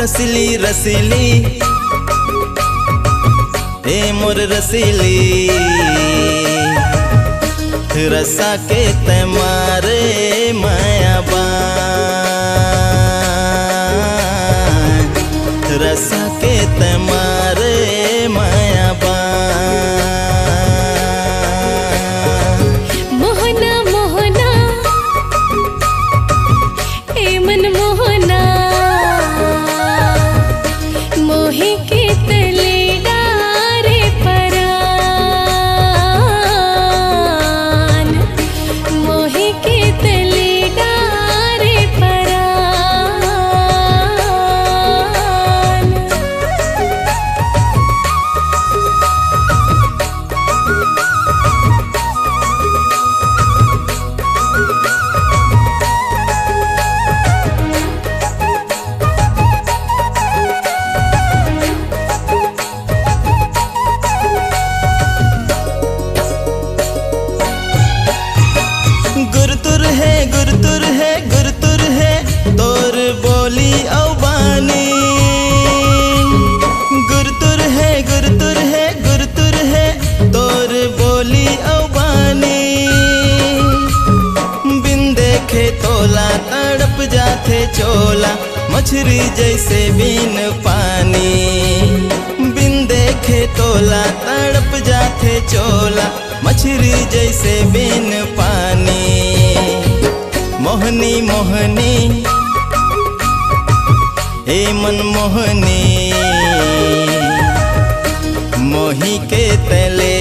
रसीली रसीली ए मोर रसीली रसा के तमारे माया बान रसा के तमारे माया बान मोहना मोहना ए मन मोहना मोहे के तले डारे परान मोहे के तले डारे परान गुरतुर है गुरतुर है गुरतुर है तोर बोली औ बानी गुरतुर है गुरतुर है गुरतुर है तोर बोली औ बानी बिन देखे तोला तड़प जाथे चोला मछली जैसे बिन पानी बिन देखे तोला तड़प जाथे चोला मछली जैसे बिन पानी मोहनी मोहनी ए मन मोहनी मोही के तले